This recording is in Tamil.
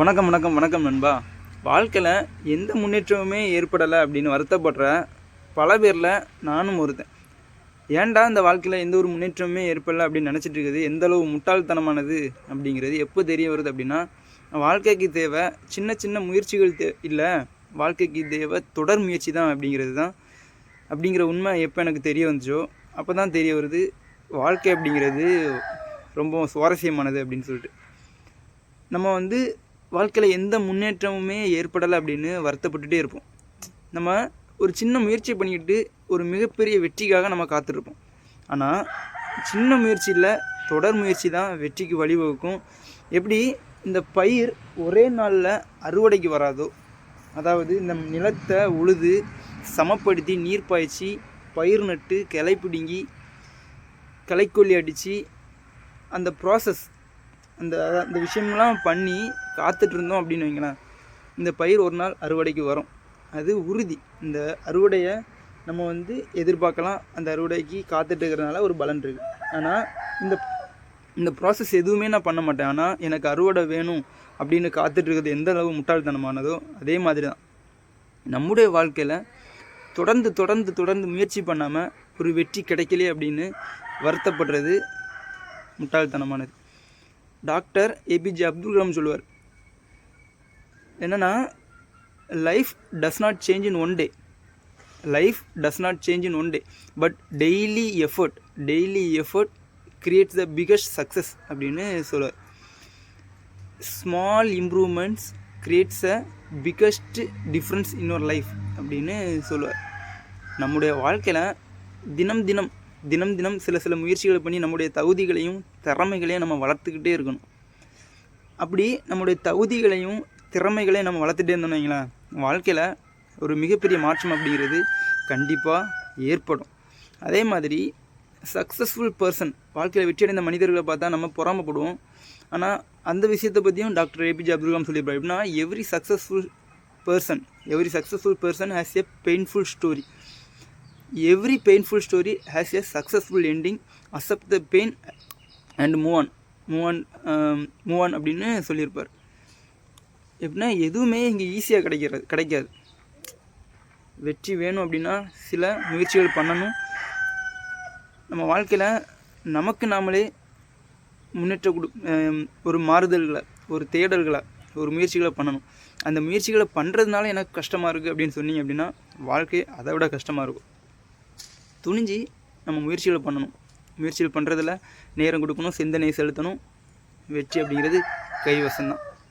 வணக்கம் வணக்கம் வணக்கம் நண்பா. வாழ்க்கையில் எந்த முன்னேற்றமுமே ஏற்படலை அப்படின்னு வருத்தப்படுற பல பேரில் நானும் ஒருத்தன். ஏன்டா இந்த வாழ்க்கையில் எந்த ஒரு முன்னேற்றமுமே ஏற்படலை அப்படின்னு நினச்சிட்டு இருக்குது எந்த அளவு முட்டாள்தனமானது அப்படிங்கிறது எப்போ தெரிய வருது அப்படின்னா, வாழ்க்கைக்கு தேவை சின்ன சின்ன முயற்சிகள் இல்லை, வாழ்க்கைக்கு தேவை தொடர் முயற்சி தான் அப்படிங்கிற உண்மை எப்போ எனக்கு தெரிய வந்துச்சோ அப்போ தான் தெரிய வருது வாழ்க்கை அப்படிங்கிறது ரொம்ப சுவாரஸ்யமானது அப்படின்னு சொல்லிட்டு. நம்ம வாழ்க்கையில் எந்த முன்னேற்றமுமே ஏற்படலை அப்படின்னு வருத்தப்பட்டுகிட்டே இருப்போம். நம்ம ஒரு சின்ன முயற்சி பண்ணிக்கிட்டு ஒரு மிகப்பெரிய வெற்றிக்காக நம்ம காத்திருப்போம். ஆனால் சின்ன முயற்சியில் தொடர் முயற்சி தான் வெற்றிக்கு வழிவகுக்கும். எப்படி இந்த பயிர் ஒரே நாளில் அறுவடைக்கு வராதோ, அதாவது இந்த நிலத்தை உழுது சமப்படுத்தி நீர் பாய்ச்சி பயிர் நட்டு கிளை பிடுங்கி கிளைக்கொல்லி அடித்து அந்த ப்ராசஸ் அந்த விஷயம்லாம் பண்ணி காத்துட்டு இருந்தோம் அப்படின்னு வைங்களேன், இந்த பயிர் ஒரு நாள் அறுவடைக்கு வரும். அது உறுதி. இந்த அறுவடையை நம்ம எதிர்பார்க்கலாம். அந்த அறுவடைக்கு காத்துட்டு இருக்கிறதுனால ஒரு பலன் இருக்குது. ஆனால் இந்த ப்ராசஸ் எதுவுமே நான் பண்ண மாட்டேன். ஆனால் எனக்கு அறுவடை வேணும் அப்படின்னு காத்துட்டு இருக்கிறது எந்த அளவு முட்டாள்தனமானதோ அதே மாதிரி தான் நம்முடைய வாழ்க்கையில் தொடர்ந்து தொடர்ந்து தொடர்ந்து முயற்சி பண்ணாமல் ஒரு வெற்றி கிடைக்கலையே அப்படின்னு வருத்தப்படுறது முட்டாள்தனமானது. டாக்டர் ஏபிஜே அப்துல் கலாம் சொல்லுவார் என்னென்னா, life does not change in one day but daily effort creates the biggest success அப்படின்னு சொல்லுவார். Small improvements creates a biggest difference in your life அப்படின்னு சொல்லுவார். நம்முடைய வாழ்க்கையில் தினம் தினம் சில முயற்சிகளை பண்ணி நம்முடைய தகுதிகளையும் திறமைகளையும் நம்ம வளர்த்துக்கிட்டே இருக்கணும். அப்படி நம்முடைய தகுதிகளையும் திறமைகளையும் நம்ம வளர்த்துட்டே இருந்தோம்னு வைங்களேன், வாழ்க்கையில் ஒரு மிகப்பெரிய மாற்றம் அப்படிங்கிறது கண்டிப்பாக ஏற்படும். அதே மாதிரி சக்ஸஸ்ஃபுல் பர்சன், வாழ்க்கையில் வெற்றியடைந்த மனிதர்களை பார்த்தா நம்ம பொறாமப்படுவோம். ஆனால் அந்த விஷயத்தை பற்றியும் டாக்டர் ஏபிஜே அப்துல் கலாம் சொல்லியிருப்பார். எப்படின்னா, every successful person has a painful story. Every painful story has a successful ending. Accept the pain and move on அப்படின்னு சொல்லியிருப்பார். எப்படின்னா, எதுவுமே இங்கே ஈஸியாக கிடைக்காது. வெற்றி வேணும் அப்படின்னா சில முயற்சிகள் பண்ணணும். நம்ம வாழ்க்கையில் நமக்கு நாமளே ஒரு மாறுதல்களை, ஒரு தேடல்களை, ஒரு முயற்சிகளை பண்ணணும். அந்த முயற்சிகளை பண்ணுறதுனால எனக்கு கஷ்டமாக இருக்குது அப்படின்னு சொன்னீங்க அப்படின்னா வாழ்க்கை அதை விட கஷ்டமாக இருக்கும். துணிஞ்சு நம்ம முயற்சிகள் பண்ணணும். முயற்சிகள் பண்ணுறதில் நேரம் கொடுக்கணும், சிந்தனையை செலுத்தணும். வெற்றி அப்படிங்கிறது கைவசம்தான்.